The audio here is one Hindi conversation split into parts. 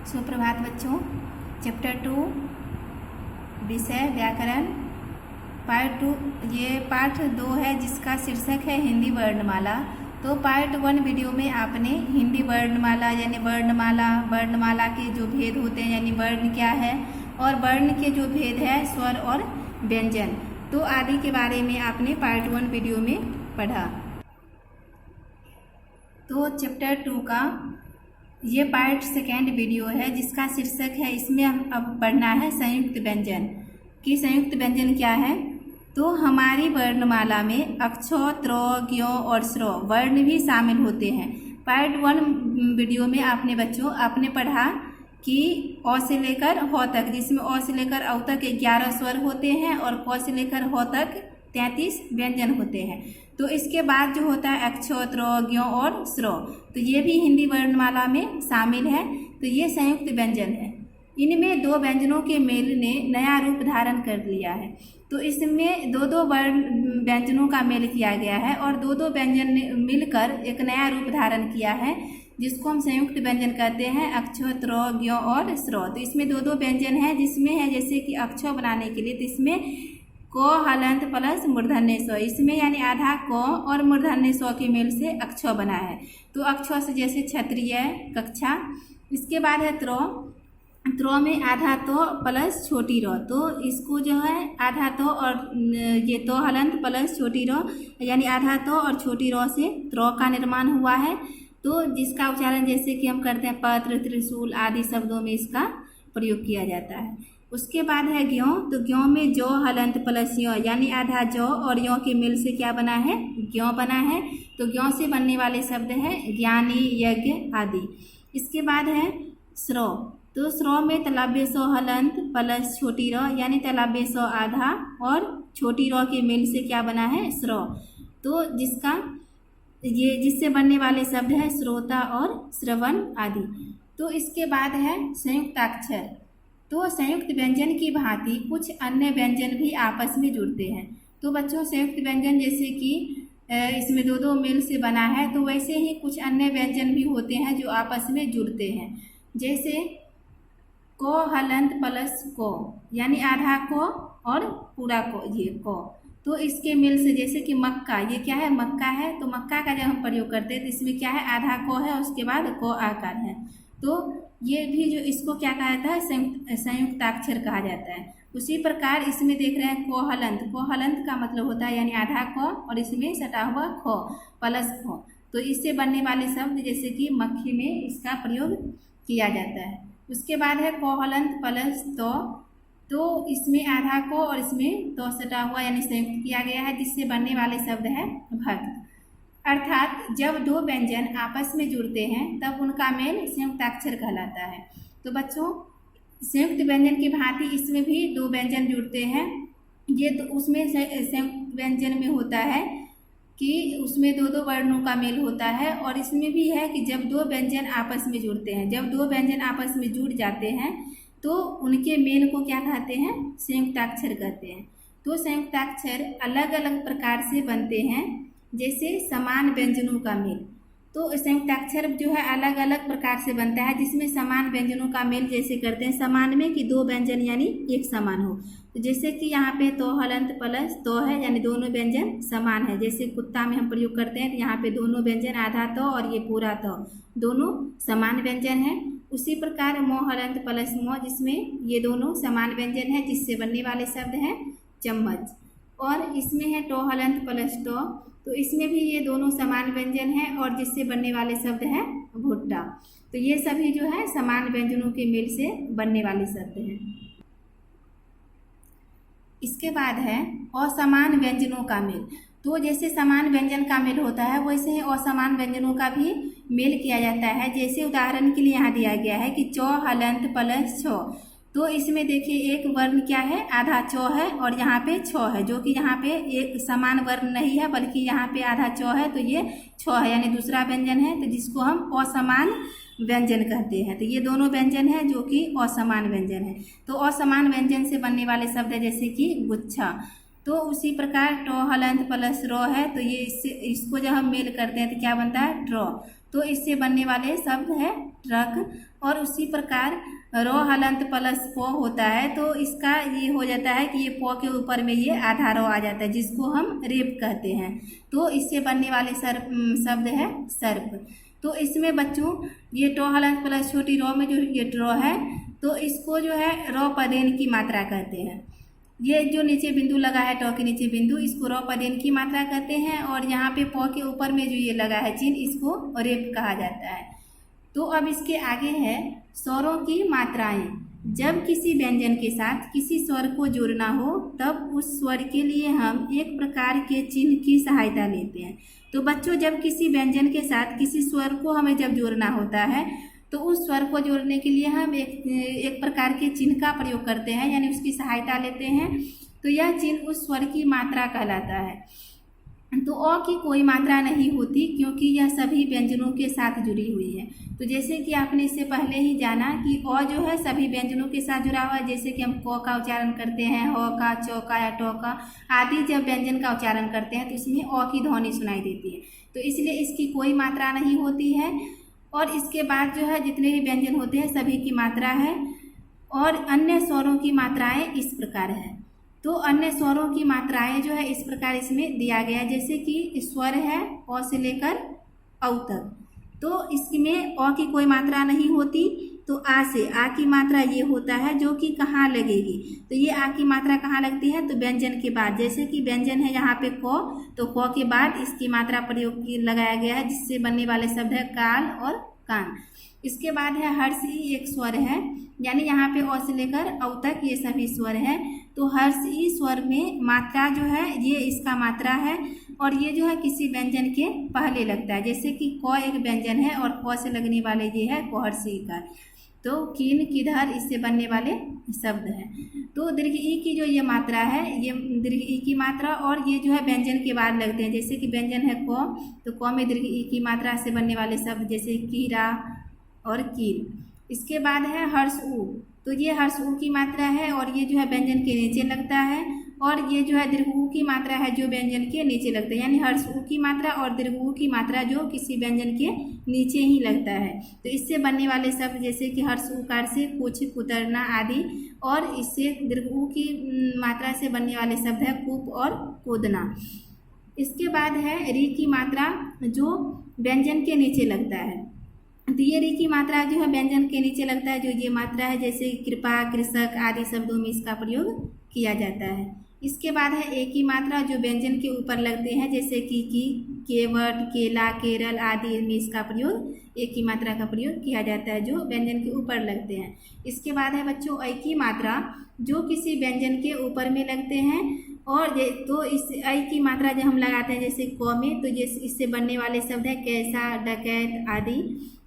सुप्रभात बच्चों। चैप्टर 2 विषय व्याकरण पार्ट 2 ये पाठ 2 है जिसका शीर्षक है हिंदी वर्णमाला। तो पार्ट 1 वीडियो में आपने हिंदी वर्णमाला यानी वर्णमाला के जो भेद होते हैं यानी वर्ण क्या है और वर्ण के जो भेद है स्वर और व्यंजन तो आदि के बारे में आपने पार्ट 1 वीडियो में पढ़ा। तो चैप्टर 2 का ये पार्ट 2 वीडियो है जिसका शीर्षक है, इसमें हम अब पढ़ना है संयुक्त व्यंजन कि संयुक्त व्यंजन क्या है। तो हमारी वर्णमाला में अक्षौ, त्रौ, ज्ञौ और स्रौ वर्ण भी शामिल होते हैं। पार्ट 1 वीडियो में आपने बच्चों आपने पढ़ा कि अ से लेकर ह तक, जिसमें अ से लेकर औ तक 11 स्वर होते हैं और क से लेकर ह तक 33 व्यंजन होते हैं। तो इसके बाद जो होता है अक्षौ, त्रौ, ज्ञौ और स्रौ, तो ये भी हिंदी वर्णमाला में शामिल है। तो ये संयुक्त व्यंजन है। इनमें दो व्यंजनों के मेल ने नया रूप धारण कर लिया है। तो इसमें दो वर्ण व्यंजनों का मेल किया गया है और दो व्यंजन ने मिलकर एक नया रूप धारण किया है जिसको हम संयुक्त व्यंजन कहते हैं, अक्षौ, त्रौ, ज्ञौ और स्रौ। तो इसमें दो व्यंजन है जिसमें है जैसे कि अक्षौ बनाने के लिए तो इसमें क हलंत प्लस मूर्धन्य स्व, इसमें यानी आधा क और मूर्धन्य स्व के मेल से अक्षौ बना है। तो अक्षौ से जैसे क्षत्रिय, कक्षा। इसके बाद है त्रौ, त्रौ में आधा तो प्लस छोटी रौ, तो इसको जो है आधा तो और ये तो हलंत प्लस छोटी रौ यानी आधा तो और छोटी रौ से त्रौ का निर्माण हुआ है। तो जिसका उच्चारण जैसे कि हम करते हैं पत्र, त्रिशूल आदि शब्दों में इसका प्रयोग किया जाता है। उसके बाद है ज्ञौ, तो ज्ञौ में जौ हलंत प्लस यो यानी आधा जौ और यो के मेल से क्या बना है, ज्ञौ बना है। तो ज्ञौ से बनने वाले शब्द है ज्ञानी, यज्ञ आदि। इसके बाद है स्रौ, तो स्रौ में तलाब्य सौ हलंत प्लस छोटी रौ यानी तलाब्य सौ आधा और छोटी रौ के मेल से क्या बना है, स्रौ। तो जिससे बनने वाले शब्द है श्रोता और श्रवण आदि। तो इसके बाद है संयुक्ताक्षर, तो संयुक्त व्यंजन की भांति कुछ अन्य व्यंजन भी आपस में जुड़ते हैं। तो बच्चों संयुक्त व्यंजन जैसे कि इसमें दो मेल से बना है, तो वैसे ही कुछ अन्य व्यंजन भी होते हैं जो आपस में जुड़ते हैं। जैसे को हलंत प्लस को यानी आधा को और पूरा को, ये को, तो इसके मेल से जैसे कि मक्का, ये क्या है, मक्का है। तो मक्का का जब हम प्रयोग करते हैं तो इसमें क्या है, आधा को है उसके बाद को आकार है। तो ये भी जो इसको क्या कहा जाता है, संयुक्ताक्षर कहा जाता है। उसी प्रकार इसमें देख रहे हैं कोहलंत, कोहलंत का मतलब होता है यानी आधा को और इसमें सटा हुआ खो प्लस खो। तो इससे बनने वाले शब्द जैसे कि मक्खी में इसका प्रयोग किया जाता है। उसके बाद है कोहलंत प्लस तो इसमें आधा को और इसमें तो सटा हुआ यानी संयुक्त किया गया है जिससे बनने वाले शब्द है भक्त। अर्थात जब दो व्यंजन आपस में जुड़ते हैं तब उनका मेल संयुक्ताक्षर कहलाता है। तो बच्चों संयुक्त व्यंजन की भांति इसमें भी दो व्यंजन जुड़ते हैं। ये तो उसमें संयुक्त व्यंजन में होता है कि उसमें दो वर्णों का मेल होता है और इसमें भी है कि जब दो व्यंजन आपस में जुड़ते हैं, जब दो व्यंजन आपस में जुड़ जाते हैं तो उनके मेल को क्या कहते हैं, संयुक्ताक्षर कहते हैं। तो संयुक्ताक्षर अलग अलग प्रकार से बनते हैं जैसे समान व्यंजनों का मेल। तो संयुक्ताक्षर जो है अलग अलग प्रकार से बनता है जिसमें समान व्यंजनों का मेल जैसे करते हैं समान में कि दो व्यंजन यानी एक समान हो। तो जैसे कि यहाँ पे तो हलंत प्लस तो है यानी दोनों व्यंजन समान है। जैसे कुत्ता में हम प्रयोग करते हैं तो यहाँ पे दोनों व्यंजन आधा तो और ये पूरा तो दोनों समान व्यंजन है। उसी प्रकार मो हलंत प्लस मो जिसमें ये दोनों समान व्यंजन है जिससे बनने वाले शब्द हैं चम्मच। और इसमें है टो हलंत प्लस तो इसमें भी ये दोनों समान व्यंजन है और जिससे बनने वाले शब्द हैं भुट्टा। तो ये सभी जो है समान व्यंजनों के मेल से बनने वाले शब्द हैं। इसके बाद है असमान व्यंजनों का मेल। तो जैसे समान व्यंजन का मेल होता है वैसे ही असमान व्यंजनों का भी मेल किया जाता है। जैसे उदाहरण के लिए यहाँ दिया गया है कि चौ हलंत प्लस छो, तो इसमें देखिए एक वर्ण क्या है, आधा चौ है और यहाँ पे छो है, जो कि यहाँ पे एक समान वर्ण नहीं है बल्कि यहाँ पे आधा चौ है तो ये छो है यानी दूसरा व्यंजन है, तो जिसको हम असमान व्यंजन कहते हैं। तो ये दोनों व्यंजन है जो कि असमान व्यंजन है। तो असमान व्यंजन से बनने वाले शब्द है जैसे कि गुच्छा। तो उसी प्रकार टो हलंत प्लस रो है, तो ये इसको जब हम मेल करते हैं तो क्या बनता है, ट्रो। तो इससे बनने वाले शब्द है ट्रक। और उसी प्रकार रो हलंत प्लस पो होता है, तो इसका ये हो जाता है कि ये पो के ऊपर में ये आधा रो आ जाता है, जिसको हम रेप कहते हैं। तो इससे बनने वाले शब्द है सर्प। तो इसमें बच्चों ये टो हलंत प्लस छोटी रो में जो ये ट्रो है, तो इसको जो है रो पदेन की मात्रा कहते हैं। ये जो नीचे बिंदु लगा है टो के नीचे बिंदु, इसको रो पदेन की मात्रा कहते हैं। और यहाँ पे पो के ऊपर में जो ये लगा है चिन्ह, इसको रेप कहा जाता है। तो अब इसके आगे है स्वरों की मात्राएं। जब किसी व्यंजन के साथ किसी स्वर को जोड़ना हो, तब उस स्वर के लिए हम एक प्रकार के चिन्ह की सहायता लेते हैं। तो बच्चों, जब किसी व्यंजन के साथ किसी स्वर को हमें जब जोड़ना होता है, तो उस स्वर को जोड़ने के लिए हम एक प्रकार के चिन्ह का प्रयोग करते हैं, यानी उसकी सहायता लेते हैं। तो यह चिन्ह उस स्वर की मात्रा कहलाता है। तो अ की कोई मात्रा नहीं होती, क्योंकि यह सभी व्यंजनों के साथ जुड़ी हुई है। तो जैसे कि आपने इससे पहले ही जाना कि अ जो है सभी व्यंजनों के साथ जुड़ा हुआ है। जैसे कि हम क का उच्चारण करते हैं, ह का, च का या ट का आदि जब व्यंजन का उच्चारण करते हैं तो इसमें अ की ध्वनि सुनाई देती है। तो इसलिए इसकी कोई मात्रा नहीं होती है। और इसके बाद जो है जितने भी व्यंजन होते हैं सभी की मात्रा है। और अन्य स्वरों की मात्राएं इस प्रकार है। तो अन्य स्वरों की मात्राएं जो है इस प्रकार इसमें दिया गया है। जैसे कि स्वर है अ से लेकर औ तक, तो इसमें अ की कोई मात्रा नहीं होती। तो आ से आ की मात्रा ये होता है जो कि कहाँ लगेगी, तो ये आ की मात्रा कहाँ लगती है, तो व्यंजन के बाद। जैसे कि व्यंजन है यहाँ पे क, तो क के बाद इसकी मात्रा प्रयोग लगाया गया है, जिससे बनने वाले शब्द है काल और कान। इसके बाद है हर्ष ई एक स्वर है, यानी यहाँ पे अ से लेकर औ तक ये सभी स्वर है। तो हर्ष ई स्वर में मात्रा जो है ये इसका मात्रा है, और ये जो है किसी व्यंजन के पहले लगता है। जैसे कि क एक व्यंजन है और क से लगने वाले ये है कहर्षी का। तो किन, किधर, इससे बनने वाले शब्द हैं। तो दीर्घ ई की जो ये मात्रा है, ये दीर्घ ई की मात्रा, और ये जो है व्यंजन के बाद लगते हैं। जैसे कि व्यंजन है क, तो क में दीर्घ ई की मात्रा से बनने वाले शब्द जैसे कीड़ा और कील। इसके बाद है हर्ष उ, तो ये हर्ष उ की मात्रा है, और ये जो है व्यंजन के नीचे लगता है। और ये जो है दीर्घ उ की मात्रा है जो व्यंजन के नीचे लगता है, यानी हर्ष उ की मात्रा और दीर्घ उ की मात्रा जो किसी व्यंजन के नीचे ही लगता है। तो इससे बनने वाले शब्द जैसे कि हर्ष उकार से कुछ, कुतरना आदि। और इससे दीर्घ उ की मात्रा से बनने वाले शब्द है कूप और कूदना। इसके बाद है री की मात्रा जो व्यंजन के नीचे लगता है। तो ये री की मात्रा जो है व्यंजन के नीचे लगता है, जो ये मात्रा है जैसे कृपा, कृषक आदि शब्दों में इसका प्रयोग किया जाता है। इसके बाद है ए की मात्रा जो व्यंजन के ऊपर लगते हैं, जैसे कि केवट, केला, केरल आदि में इसका प्रयोग ए की मात्रा का प्रयोग किया जाता है, जो व्यंजन के ऊपर लगते हैं। इसके बाद है बच्चों ऐ की मात्रा जो किसी व्यंजन के ऊपर में लगते हैं। और तो इस ऐ की मात्रा जब हम लगाते हैं जैसे क में, तो ये इससे बनने वाले शब्द है कैसा, डकैत आदि।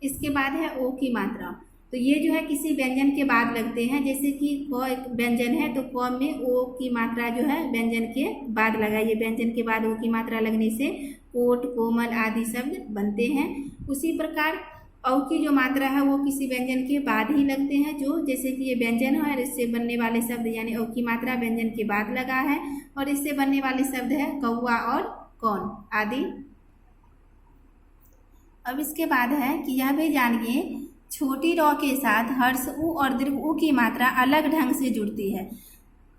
इसके बाद है ओ की मात्रा, तो ये जो है किसी व्यंजन के बाद लगते हैं। जैसे कि क एक व्यंजन है, तो क में ओ की मात्रा जो है व्यंजन के बाद लगाइए। व्यंजन के बाद ओ की मात्रा लगने से कोट, कोमल आदि शब्द बनते हैं। उसी प्रकार औ की जो मात्रा है वो किसी व्यंजन के बाद ही लगते हैं, जो जैसे कि ये व्यंजन है और इससे बनने वाले शब्द, यानी औ की मात्रा व्यंजन के बाद लगा है, और इससे बनने वाले शब्द है कौआ और कौन आदि। अब इसके बाद है कि यह भी जानिए छोटी रॉ के साथ हर्ष उ और दीर्घ उ की मात्रा अलग ढंग से जुड़ती है।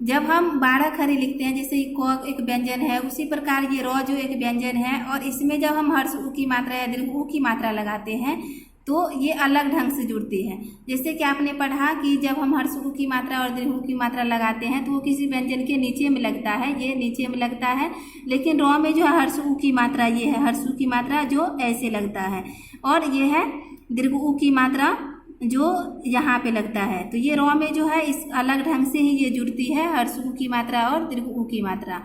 जब हम 12 खड़ी लिखते हैं, जैसे क एक व्यंजन है, उसी प्रकार ये रॉ जो एक व्यंजन है, और इसमें जब हम हर्ष उ की मात्रा या दीर्घ उ की मात्रा लगाते हैं तो ये अलग ढंग से जुड़ती है। जैसे कि आपने पढ़ा कि जब हम हर्ष उ की मात्रा और दीर्घ उ की मात्रा लगाते हैं तो वो किसी व्यंजन के नीचे में लगता है, ये नीचे में लगता है। लेकिन रॉ में जो है हर्ष उ की मात्रा, ये है हर्ष उ की मात्रा जो ऐसे लगता है, और ये है दीर्घ उ की मात्रा जो यहाँ पे लगता है। तो ये रॉ में जो है इस अलग ढंग से ही ये जुड़ती है, हर्ष उ की मात्रा और दीर्घ उ की मात्रा।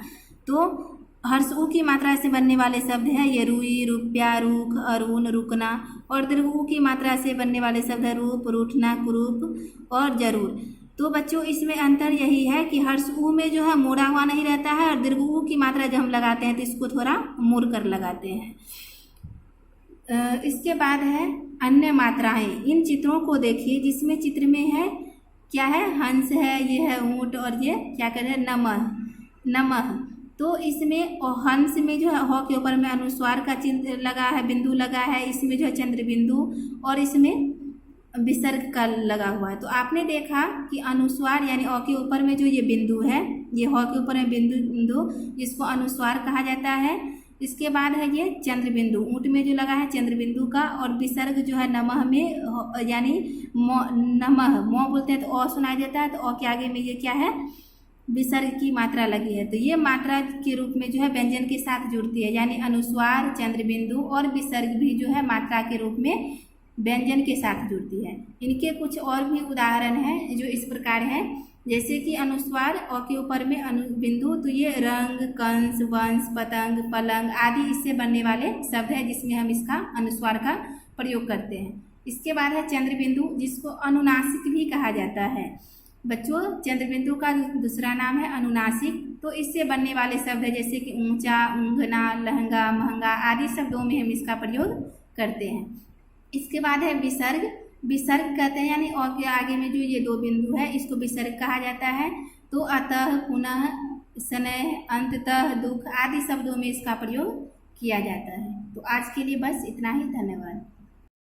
तो हर्ष उ की मात्रा से बनने वाले शब्द है ये रुई, रुपया, रुख, अरुण, रुकना। और दीर्घ उ की मात्रा से बनने वाले शब्द है रूप, रूठना, कुरूप और जरूर। तो बच्चों इसमें अंतर यही है कि हर्ष उ में जो है मोड़ा हुआ नहीं रहता है, और दीर्घ उ की मात्रा जब हम लगाते हैं तो इसको थोड़ा मुड़ कर लगाते हैं। इसके बाद है अन्य मात्राएं। इन चित्रों को देखिए जिसमें चित्र में है क्या है, हंस है, ये है ऊँट, और ये क्या कर रहे हैं, नमः। तो इसमें हंस में जो है ह के ऊपर में अनुस्वार का चिन्ह लगा है, बिंदु लगा है, इसमें जो है चंद्र बिंदु और इसमें विसर्ग का लगा हुआ है। तो आपने देखा कि अनुस्वार यानी अ के ऊपर में जो ये बिंदु है, ये ह के ऊपर में बिंदु इसको अनुस्वार कहा जाता है। इसके बाद है ये चंद्र बिंदु, ऊँट में जो लगा है चंद्र बिंदु का, और विसर्ग जो है नमः में यानी नमः म बोलते हैं तो अ सुनाई देता है, तो अ के आगे में ये क्या है, विसर्ग की मात्रा लगी है। तो ये मात्रा के रूप में जो है व्यंजन के साथ जुड़ती है, यानी अनुस्वार, चंद्र बिंदु और विसर्ग भी जो है मात्रा के रूप में व्यंजन के साथ जुड़ती है। इनके कुछ और भी उदाहरण हैं जो इस प्रकार है, जैसे कि अनुस्वार अ के ऊपर में बिंदु, तो ये रंग, कंस, वंश, पतंग, पलंग आदि इससे बनने वाले शब्द है जिसमें हम इसका अनुस्वार का प्रयोग करते हैं। इसके बाद है चंद्र बिंदु, जिसको अनुनासिक भी कहा जाता है। बच्चों, चंद्र बिंदु का दूसरा नाम है अनुनासिक। तो इससे बनने वाले शब्द है जैसे कि ऊंचा, ऊंघना, लहंगा, महंगा आदि शब्दों में हम इसका प्रयोग करते हैं। इसके बाद है विसर्ग। विसर्ग कहते हैं यानी अ के आगे में जो ये दो बिंदु है इसको विसर्ग कहा जाता है। तो अतः, पुनः, स्नेह, अंततः, दुख आदि शब्दों में इसका प्रयोग किया जाता है। तो आज के लिए बस इतना ही। धन्यवाद।